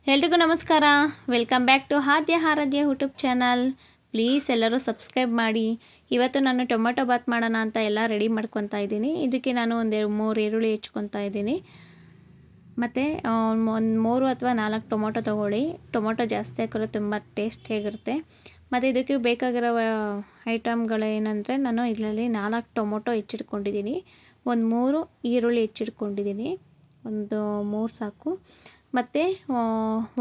ಎಲ್ರಿಗೂ ನಮಸ್ಕಾರ. Welcome back to Aradhya YouTube channel. Please ಎಲ್ಲರೂ ಸಬ್ಸ್ಕ್ರೈಬ್ ಮಾಡಿ. ಇವತ್ತು ನಾನು ಟೊಮೆಟೊ ಬಾತ್ ಮಾಡೋಣ ಅಂತ ಎಲ್ಲ ರೆಡಿ ಮಾಡ್ಕೊತಾ ಇದ್ದೀನಿ. ಇದಕ್ಕೆ ನಾನು ಒಂದು 3 ಈರುಳ್ಳಿ ಹೆಚ್ಕೊತಾ ಇದ್ದೀನಿ. ಮತ್ತು ಒಂದು 3 ಅಥವಾ 4 ಟೊಮೊಟೊ ತೊಗೊಳ್ಳಿ. ಟೊಮೊಟೊ ಜಾಸ್ತಿ ಹಾಕಿದ್ರೆ ತುಂಬ ಟೇಸ್ಟಿಯಾಗಿರುತ್ತೆ. ಮತ್ತು ಇದಕ್ಕೆ ಬೇಕಾಗಿರೋ ಐಟಮ್ಗಳೇನೆಂದರೆ, ನಾನು ಇದರಲ್ಲಿ 4 ಟೊಮೊಟೊ ಹೆಚ್ಚಿಟ್ಕೊಂಡಿದ್ದೀನಿ, ಒಂದು 3 ಈರುಳ್ಳಿ ಹೆಚ್ಚಿಟ್ಕೊಂಡಿದ್ದೀನಿ, ಒಂದು 3 ಸಾಕು. ಮತ್ತು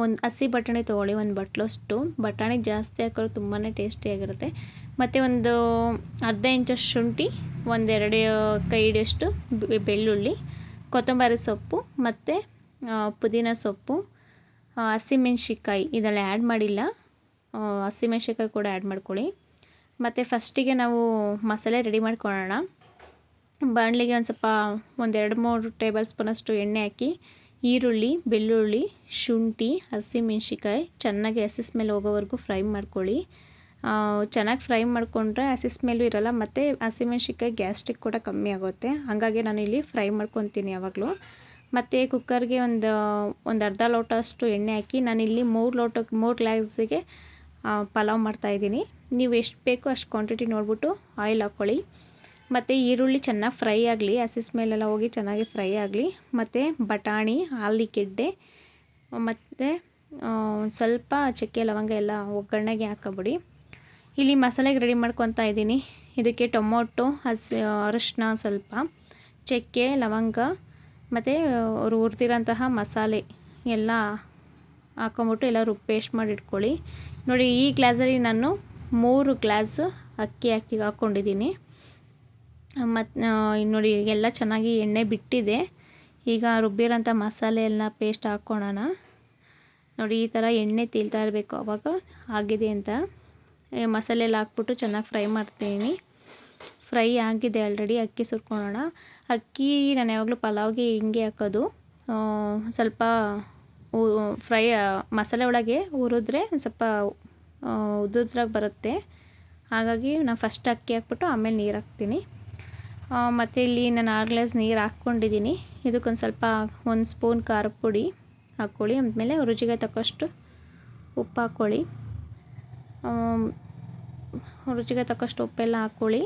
ಒಂದು ಹಸಿ ಬಟಾಣಿ ತೊಗೊಳ್ಳಿ, ಒಂದು ಬಟ್ಲಷ್ಟು. ಬಟಾಣಿ ಜಾಸ್ತಿ ಹಾಕಿದ್ರೆ ತುಂಬಾ ಟೇಸ್ಟಿಯಾಗಿರುತ್ತೆ. ಮತ್ತು ಒಂದು ಅರ್ಧ ಇಂಚಷ್ಟು ಶುಂಠಿ, ಒಂದೆರಡು ಕೈ ಹಿಡಿಯಷ್ಟು ಬೆಳ್ಳುಳ್ಳಿ, ಕೊತ್ತಂಬರಿ ಸೊಪ್ಪು ಮತ್ತು ಪುದೀನ ಸೊಪ್ಪು, ಹಸಿಮೆಣ್ಸಿಕಾಯಿ ಇದೆಲ್ಲ ಆ್ಯಡ್ ಮಾಡಿಲ್ಲ, ಹಸಿಮೆಣ್ಸಿಕಾಯಿ ಕೂಡ ಆ್ಯಡ್ ಮಾಡ್ಕೊಳ್ಳಿ. ಮತ್ತು ಫಸ್ಟಿಗೆ ನಾವು ಮಸಾಲೆ ರೆಡಿ ಮಾಡ್ಕೊಳ್ಳೋಣ. ಬಾಣಲಿಗೆ ಒಂದು ಸ್ವಲ್ಪ ಒಂದು 2-3 ಟೇಬಲ್ ಸ್ಪೂನಷ್ಟು ಎಣ್ಣೆ ಹಾಕಿ, ಈರುಳ್ಳಿ, ಬೆಳ್ಳುಳ್ಳಿ, ಶುಂಠಿ, ಹಸಿಮೆಣ್ಸಿಕಾಯಿ ಚೆನ್ನಾಗಿ ಹಸಿ ಸ್ಮೆಲ್ ಹೋಗೋವರೆಗೂ ಫ್ರೈ ಮಾಡ್ಕೊಳ್ಳಿ. ಚೆನ್ನಾಗಿ ಫ್ರೈ ಮಾಡಿಕೊಂಡ್ರೆ ಹಸಿ ಸ್ಮೆಲ್ಲು ಇರೋಲ್ಲ, ಮತ್ತು ಹಸಿಮೆಣ್ಸಿಕಾಯಿ ಗ್ಯಾಸ್ಟ್ರಿಕ್ ಕೂಡ ಕಮ್ಮಿ ಆಗುತ್ತೆ. ಹಾಗಾಗಿ ನಾನು ಇಲ್ಲಿ ಫ್ರೈ ಮಾಡ್ಕೊತೀನಿ ಯಾವಾಗಲೂ. ಮತ್ತು ಕುಕ್ಕರ್ಗೆ ಒಂದು ಅರ್ಧ ಲೋಟ ಅಷ್ಟು ಎಣ್ಣೆ ಹಾಕಿ, ನಾನಿಲ್ಲಿ 3 ಗ್ಲಾಸಿಗೆ ಪಲಾವ್ ಮಾಡ್ತಾಯಿದ್ದೀನಿ. ನೀವು ಎಷ್ಟು ಬೇಕೋ ಅಷ್ಟು ಕ್ವಾಂಟಿಟಿ ನೋಡಿಬಿಟ್ಟು ಆಯಿಲ್ ಹಾಕ್ಕೊಳ್ಳಿ. ಮತ್ತು ಈರುಳ್ಳಿ ಚೆನ್ನಾಗಿ ಫ್ರೈ ಆಗಲಿ, ಹಸಿ ಸ್ಮೆಲ್ಲೆಲ್ಲ ಹೋಗಿ ಚೆನ್ನಾಗಿ ಫ್ರೈ ಆಗಲಿ. ಮತ್ತು ಬಟಾಣಿ, ಆಲೂಗೆಡ್ಡೆ ಮತ್ತು ಸ್ವಲ್ಪ ಚಕ್ಕೆ ಲವಂಗ ಎಲ್ಲ ಒಗ್ಗರಣೆಗೆ ಹಾಕಬಿಡಿ. ಇಲ್ಲಿ ಮಸಾಲೆಗೆ ರೆಡಿ ಮಾಡ್ಕೊತಾ ಇದ್ದೀನಿ. ಇದಕ್ಕೆ ಟೊಮೊಟೊ, ಅರಿಶಿನ ಸ್ವಲ್ಪ, ಚಕ್ಕೆ ಲವಂಗ ಮತ್ತು ಹುರಿದಿರೋಂತಹ ಮಸಾಲೆ ಎಲ್ಲ ಹಾಕೊಂಬಿಟ್ಟು ಎಲ್ಲ ಪೇಸ್ಟ್ ಮಾಡಿ ಇಟ್ಕೊಳ್ಳಿ. ನೋಡಿ, ಈ ಗ್ಲಾಸಲ್ಲಿ ನಾನು 3 ಗ್ಲಾಸ್ ಅಕ್ಕಿ ಹಾಕ್ಕೊಂಡಿದ್ದೀನಿ. ಮತ್ತು ನೋಡಿ ಎಲ್ಲ ಚೆನ್ನಾಗಿ ಎಣ್ಣೆ ಬಿಟ್ಟಿದೆ. ಈಗ ರುಬ್ಬಿರೋಂಥ ಮಸಾಲೆ ಎಲ್ಲ ಪೇಸ್ಟ್ ಹಾಕ್ಕೊಳ್ಳೋಣ. ನೋಡಿ, ಈ ಥರ ಎಣ್ಣೆ ತೇಲ್ತಾ ಇರಬೇಕು, ಆವಾಗ ಆಗಿದೆ ಅಂತ. ಮಸಾಲೆ ಎಲ್ಲ ಹಾಕ್ಬಿಟ್ಟು ಚೆನ್ನಾಗಿ ಫ್ರೈ ಮಾಡ್ತೀನಿ. ಫ್ರೈ ಆಗಿದೆ ಆಲ್ರೆಡಿ. ಅಕ್ಕಿ ಸುರ್ಕೊಳ್ಳೋಣ. ಅಕ್ಕಿ ನಾನು ಯಾವಾಗಲೂ ಪಲಾವ್ಗೆ ಹಿಂಗೆ ಹಾಕೋದು. ಸ್ವಲ್ಪ ಫ್ರೈ ಮಸಾಲೆ ಒಳಗೆ ಹುರಿದ್ರೆ ಒಂದು ಸ್ವಲ್ಪ ಉದ್ದುದ್ರಾಗಿ ಬರುತ್ತೆ. ಹಾಗಾಗಿ ನಾನು ಫಸ್ಟ್ ಅಕ್ಕಿ ಹಾಕ್ಬಿಟ್ಟು ಆಮೇಲೆ ನೀರು ಹಾಕ್ತೀನಿ. ಮತ್ತು ಇಲ್ಲಿ ನಾನು 6 ಗ್ಲಾಸ್ ನೀರು ಹಾಕ್ಕೊಂಡಿದ್ದೀನಿ. ಇದಕ್ಕೊಂದು ಸ್ವಲ್ಪ 1 ಸ್ಪೂನ್ ಖಾರದ ಪುಡಿ ಹಾಕ್ಕೊಳ್ಳಿ. ಆಮೇಲೆ ರುಚಿಗೆ ತಕ್ಕಷ್ಟು ಉಪ್ಪು ಹಾಕ್ಕೊಳ್ಳಿ. ರುಚಿಗೆ ತಕ್ಕಷ್ಟು ಉಪ್ಪೆಲ್ಲ ಹಾಕ್ಕೊಳ್ಳಿ.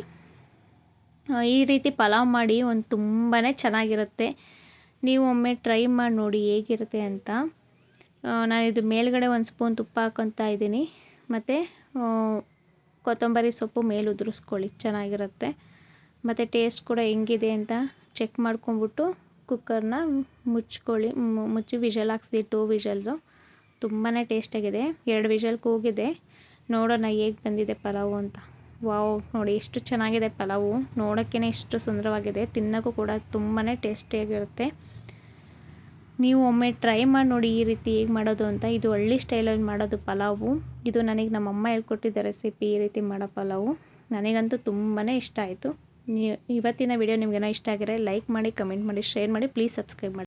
ಈ ರೀತಿ ಪಲಾವ್ ಮಾಡಿ ತುಂಬಾ ಚೆನ್ನಾಗಿರುತ್ತೆ. ನೀವು ಒಮ್ಮೆ ಟ್ರೈ ಮಾಡಿ ನೋಡಿ ಹೇಗಿರುತ್ತೆ ಅಂತ. ನಾನಿದು ಮೇಲ್ಗಡೆ 1 ಸ್ಪೂನ್ ತುಪ್ಪ ಹಾಕ್ಕೊತಾ ಇದ್ದೀನಿ. ಮತ್ತು ಕೊತ್ತಂಬರಿ ಸೊಪ್ಪು ಮೇಲೆ ಉದುರಿಸ್ಕೊಳ್ಳಿ, ಚೆನ್ನಾಗಿರುತ್ತೆ. ಮತ್ತು ಟೇಸ್ಟ್ ಕೂಡ ಹೆಂಗಿದೆ ಅಂತ ಚೆಕ್ ಮಾಡ್ಕೊಂಬಿಟ್ಟು ಕುಕ್ಕರ್ನ ಮುಚ್ಚಿ ವಿಷಲ್ ಹಾಕ್ಸಿ. 2 ವಿಷಲ್ಸು ತುಂಬಾ ಟೇಸ್ಟಾಗಿದೆ. 2 ವಿಷಲ್ ಕೂಗಿದೆ. ನೋಡೋಣ ಹೇಗೆ ಬಂದಿದೆ ಪಲಾವು ಅಂತ. ವಾವ್, ನೋಡಿ ಎಷ್ಟು ಚೆನ್ನಾಗಿದೆ ಪಲಾವು. ನೋಡೋಕ್ಕೇ ಎಷ್ಟು ಸುಂದರವಾಗಿದೆ. ತಿನ್ನೋಕ್ಕೂ ಕೂಡ ತುಂಬಾ ಟೇಸ್ಟಿಯಾಗಿರುತ್ತೆ. ನೀವು ಒಮ್ಮೆ ಟ್ರೈ ಮಾಡಿ ನೋಡಿ ಈ ರೀತಿ ಹೇಗೆ ಮಾಡೋದು ಅಂತ. ಇದು ಹಳ್ಳಿ ಸ್ಟೈಲಲ್ಲಿ ಮಾಡೋದು ಪಲಾವು. ಇದು ನನಗೆ ನಮ್ಮಮ್ಮ ಹೇಳ್ಕೊಟ್ಟಿದ್ದ ರೆಸಿಪಿ, ಈ ರೀತಿ ಮಾಡೋ ಪಲಾವು. ನನಗಂತೂ ತುಂಬಾ ಇಷ್ಟ ಆಯಿತು. ಇವತ್ತಿನ ವಿಡಿಯೋ ನಿಮಗೇನೋ ಇಷ್ಟ ಆಗಿದ್ರೆ ಲೈಕ್ ಮಾಡಿ, ಕಮೆಂಟ್ ಮಾಡಿ, ಶೇರ್ ಮಾಡಿ, ಪ್ಲೀಸ್ ಸಬ್ಸ್ಕ್ರೈಬ್ ಮಾಡಿ.